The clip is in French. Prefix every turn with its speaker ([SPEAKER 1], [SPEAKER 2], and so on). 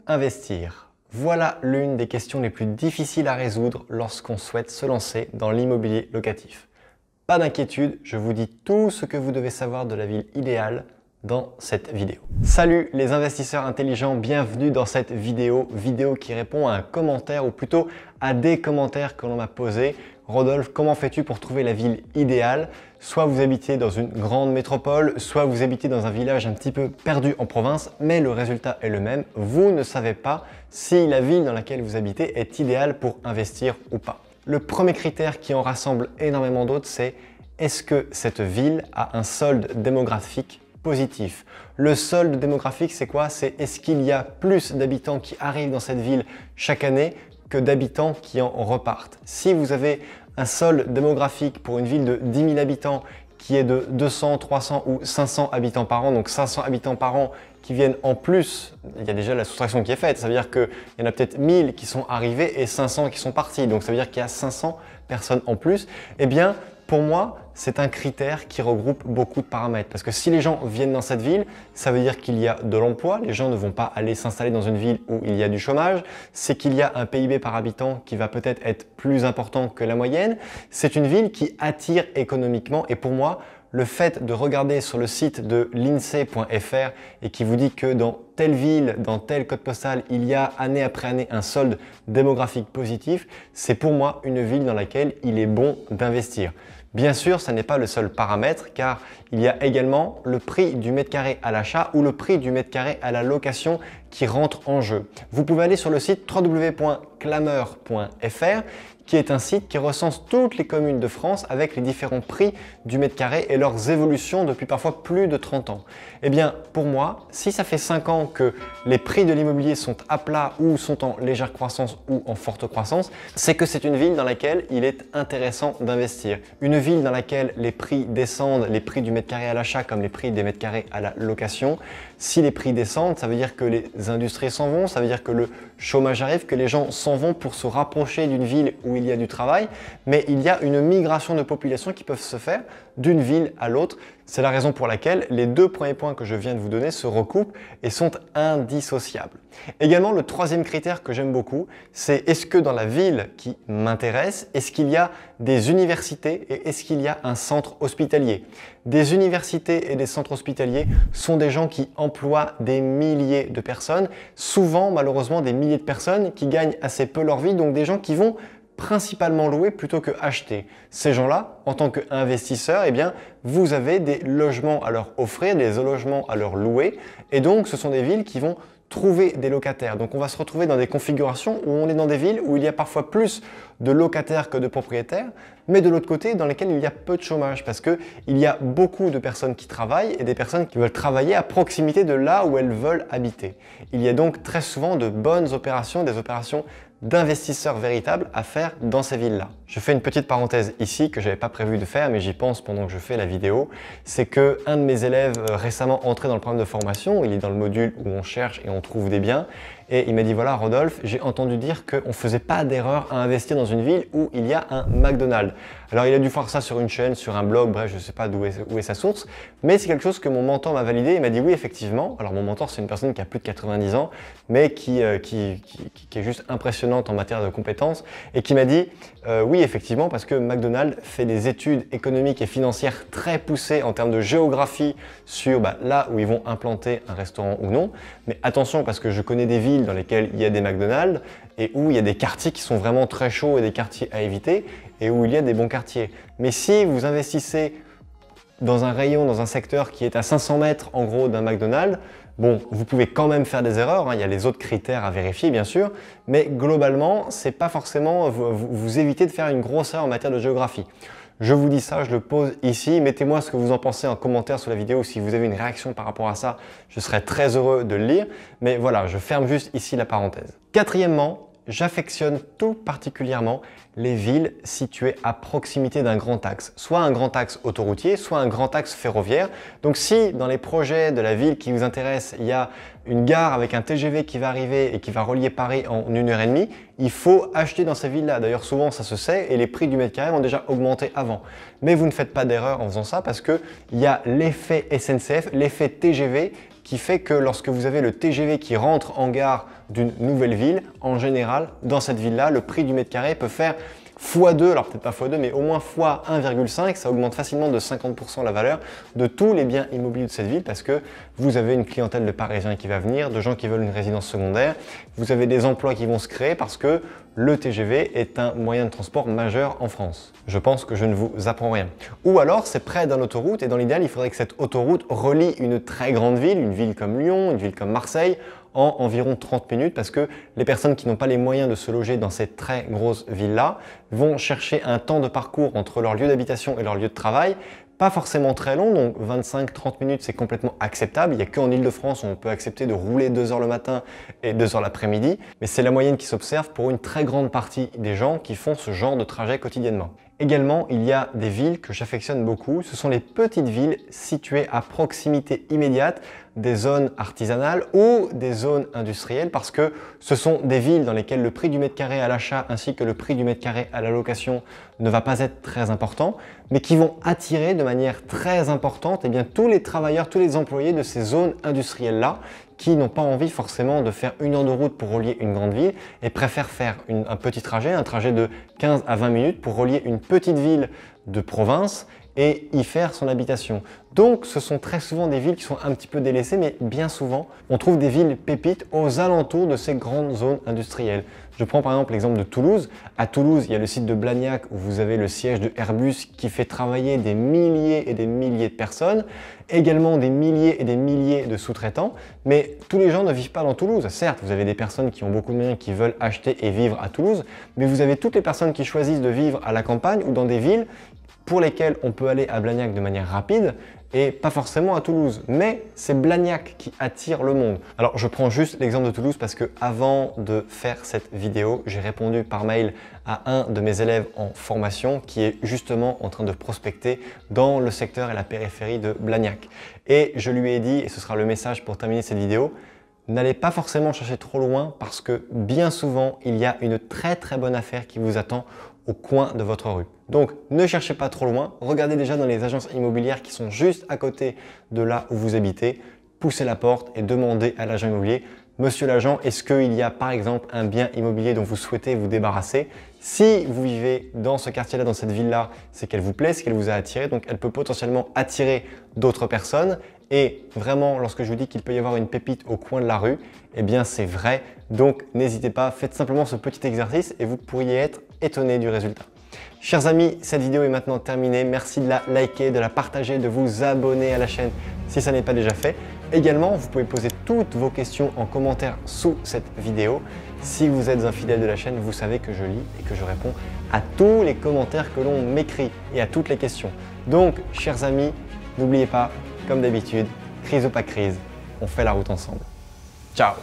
[SPEAKER 1] investir? Voilà l'une des questions les plus difficiles à résoudre lorsqu'on souhaite se lancer dans l'immobilier locatif. Pas d'inquiétude, je vous dis tout ce que vous devez savoir de la ville idéale dans cette vidéo. Salut les investisseurs intelligents, bienvenue dans cette vidéo qui répond à un commentaire ou plutôt à des commentaires que l'on m'a posés. Rodolphe, comment fais-tu pour trouver la ville idéale? Soit vous habitez dans une grande métropole, soit vous habitez dans un village un petit peu perdu en province, mais le résultat est le même. Vous ne savez pas si la ville dans laquelle vous habitez est idéale pour investir ou pas. Le premier critère qui en rassemble énormément d'autres, c'est est-ce que cette ville a un solde démographique positif? Le solde démographique, c'est quoi? C'est est-ce qu'il y a plus d'habitants qui arrivent dans cette ville chaque année que d'habitants qui en repartent? Si vous avez un solde démographique pour une ville de 10 000 habitants qui est de 200, 300 ou 500 habitants par an, donc 500 habitants par an qui viennent en plus, il y a déjà la soustraction qui est faite, ça veut dire qu'il y en a peut-être 1000 qui sont arrivés et 500 qui sont partis, donc ça veut dire qu'il y a 500 personnes en plus. Eh bien, pour moi, c'est un critère qui regroupe beaucoup de paramètres. Parce que si les gens viennent dans cette ville, ça veut dire qu'il y a de l'emploi. Les gens ne vont pas aller s'installer dans une ville où il y a du chômage. C'est qu'il y a un PIB par habitant qui va peut-être être plus important que la moyenne. C'est une ville qui attire économiquement. Et pour moi, le fait de regarder sur le site de l'INSEE.fr et qui vous dit que dans telle ville, dans tel code postal, il y a année après année un solde démographique positif, c'est pour moi une ville dans laquelle il est bon d'investir. Bien sûr, ce n'est pas le seul paramètre car il y a également le prix du mètre carré à l'achat ou le prix du mètre carré à la location qui rentre en jeu. Vous pouvez aller sur le site www.clameur.fr qui est un site qui recense toutes les communes de France avec les différents prix du mètre carré et leurs évolutions depuis parfois plus de 30 ans. Eh bien, pour moi, si ça fait 5 ans que les prix de l'immobilier sont à plat ou sont en légère croissance ou en forte croissance, c'est que c'est une ville dans laquelle il est intéressant d'investir. Une ville dans laquelle les prix descendent, les prix du mètre carré à l'achat comme les prix des mètres carrés à la location. Si les prix descendent, ça veut dire que les industries s'en vont, ça veut dire que le chômage arrive, que les gens s'en vont pour se rapprocher d'une ville où il y a du travail, mais il y a une migration de population qui peuvent se faire d'une ville à l'autre. C'est la raison pour laquelle les deux premiers points que je viens de vous donner se recoupent et sont indissociables. Également, le troisième critère que j'aime beaucoup, c'est est-ce que dans la ville qui m'intéresse, est-ce qu'il y a des universités et est-ce qu'il y a un centre hospitalier? Des universités et des centres hospitaliers sont des gens qui emploient des milliers de personnes, souvent malheureusement des milliers de personnes qui gagnent assez peu leur vie, donc des gens qui vont principalement louer plutôt que acheter. Ces gens-là, en tant qu'investisseurs, eh bien, vous avez des logements à leur offrir, des logements à leur louer, et donc ce sont des villes qui vont trouver des locataires. Donc on va se retrouver dans des configurations où on est dans des villes où il y a parfois plus de locataires que de propriétaires, mais de l'autre côté dans lesquelles il y a peu de chômage parce qu'il y a beaucoup de personnes qui travaillent et des personnes qui veulent travailler à proximité de là où elles veulent habiter. Il y a donc très souvent de bonnes opérations, des opérations d'investisseurs véritables à faire dans ces villes-là. Je fais une petite parenthèse ici que je n'avais pas prévu de faire, mais j'y pense pendant que je fais la vidéo. C'est que un de mes élèves récemment entré dans le programme de formation, il est dans le module où on cherche et on trouve des biens, et il m'a dit voilà Rodolphe, j'ai entendu dire qu'on ne faisait pas d'erreur à investir dans une ville où il y a un McDonald's. Alors il a dû voir ça sur une chaîne, sur un blog, bref je ne sais pas où est sa source, mais c'est quelque chose que mon mentor m'a validé, il m'a dit oui effectivement. Alors mon mentor c'est une personne qui a plus de 90 ans, mais qui est juste impressionnante en matière de compétences et qui m'a dit oui effectivement parce que McDonald's fait des études économiques et financières très poussées en termes de géographie sur là où ils vont implanter un restaurant ou non, mais attention parce que je connais des villes dans lesquelles il y a des McDonald's et où il y a des quartiers qui sont vraiment très chauds et des quartiers à éviter et où il y a des bons quartiers. Mais si vous investissez dans un rayon, dans un secteur qui est à 500 mètres en gros d'un McDonald's, bon, vous pouvez quand même faire des erreurs, hein, il y a les autres critères à vérifier bien sûr, mais globalement, c'est pas forcément, vous évitez de faire une grosse erreur en matière de géographie. Je vous dis ça, je le pose ici. Mettez-moi ce que vous en pensez en commentaire sous la vidéo. Si vous avez une réaction par rapport à ça, je serais très heureux de le lire. Mais voilà, je ferme juste ici la parenthèse. Quatrièmement, j'affectionne tout particulièrement les villes situées à proximité d'un grand axe, soit un grand axe autoroutier, soit un grand axe ferroviaire. Donc si dans les projets de la ville qui vous intéresse, il y a une gare avec un TGV qui va arriver et qui va relier Paris en 1h30, il faut acheter dans ces villes-là. D'ailleurs, souvent ça se sait et les prix du mètre carré ont déjà augmenté avant. Mais vous ne faites pas d'erreur en faisant ça parce qu'il y a l'effet SNCF, l'effet TGV qui fait que lorsque vous avez le TGV qui rentre en gare d'une nouvelle ville, en général, dans cette ville-là, le prix du mètre carré peut faire x2, alors peut-être pas x2, mais au moins x1,5, ça augmente facilement de 50% la valeur de tous les biens immobiliers de cette ville parce que vous avez une clientèle de Parisiens qui va venir, de gens qui veulent une résidence secondaire, vous avez des emplois qui vont se créer parce que le TGV est un moyen de transport majeur en France. Je pense que je ne vous apprends rien. Ou alors c'est près d'une autoroute et dans l'idéal il faudrait que cette autoroute relie une très grande ville, une ville comme Lyon, une ville comme Marseille, en environ 30 minutes parce que les personnes qui n'ont pas les moyens de se loger dans ces très grosses villes-là vont chercher un temps de parcours entre leur lieu d'habitation et leur lieu de travail pas forcément très long, donc 25-30 minutes c'est complètement acceptable. Il n'y a qu'en Ile-de-France où on peut accepter de rouler 2 heures le matin et 2 heures l'après-midi, mais c'est la moyenne qui s'observe pour une très grande partie des gens qui font ce genre de trajet quotidiennement. Également, il y a des villes que j'affectionne beaucoup, ce sont les petites villes situées à proximité immédiate des zones artisanales ou des zones industrielles parce que ce sont des villes dans lesquelles le prix du mètre carré à l'achat ainsi que le prix du mètre carré à la location ne va pas être très important, mais qui vont attirer de manière très importante tous les travailleurs, tous les employés de ces zones industrielles-là qui n'ont pas envie forcément de faire 1 heure de route pour relier une grande ville et préfèrent faire un petit trajet, un trajet de 15 à 20 minutes pour relier une petite ville de province et y faire son habitation. Donc ce sont très souvent des villes qui sont un petit peu délaissées, mais bien souvent on trouve des villes pépites aux alentours de ces grandes zones industrielles. Je prends par exemple l'exemple de Toulouse. À Toulouse, il y a le site de Blagnac où vous avez le siège de Airbus qui fait travailler des milliers et des milliers de personnes, également des milliers et des milliers de sous-traitants, mais tous les gens ne vivent pas dans Toulouse. Certes, vous avez des personnes qui ont beaucoup de moyens qui veulent acheter et vivre à Toulouse, mais vous avez toutes les personnes qui choisissent de vivre à la campagne ou dans des villes pour lesquelles on peut aller à Blagnac de manière rapide et pas forcément à Toulouse. Mais c'est Blagnac qui attire le monde. Alors je prends juste l'exemple de Toulouse parce que avant de faire cette vidéo, j'ai répondu par mail à un de mes élèves en formation qui est justement en train de prospecter dans le secteur et la périphérie de Blagnac. Et je lui ai dit, et ce sera le message pour terminer cette vidéo, n'allez pas forcément chercher trop loin parce que bien souvent, il y a une très bonne affaire qui vous attend au coin de votre rue. Donc ne cherchez pas trop loin, regardez déjà dans les agences immobilières qui sont juste à côté de là où vous habitez, poussez la porte et demandez à l'agent immobilier « Monsieur l'agent, est-ce qu'il y a par exemple un bien immobilier dont vous souhaitez vous débarrasser ?» Si vous vivez dans ce quartier-là, dans cette ville-là, c'est qu'elle vous plaît, c'est qu'elle vous a attiré, donc elle peut potentiellement attirer d'autres personnes. Et vraiment, lorsque je vous dis qu'il peut y avoir une pépite au coin de la rue, eh bien c'est vrai. Donc n'hésitez pas, faites simplement ce petit exercice et vous pourriez être étonné du résultat. Chers amis, cette vidéo est maintenant terminée. Merci de la liker, de la partager, de vous abonner à la chaîne si ça n'est pas déjà fait. Également, vous pouvez poser toutes vos questions en commentaire sous cette vidéo. Si vous êtes un fidèle de la chaîne, vous savez que je lis et que je réponds à tous les commentaires que l'on m'écrit et à toutes les questions. Donc, chers amis, n'oubliez pas, comme d'habitude, crise ou pas crise, on fait la route ensemble. Ciao!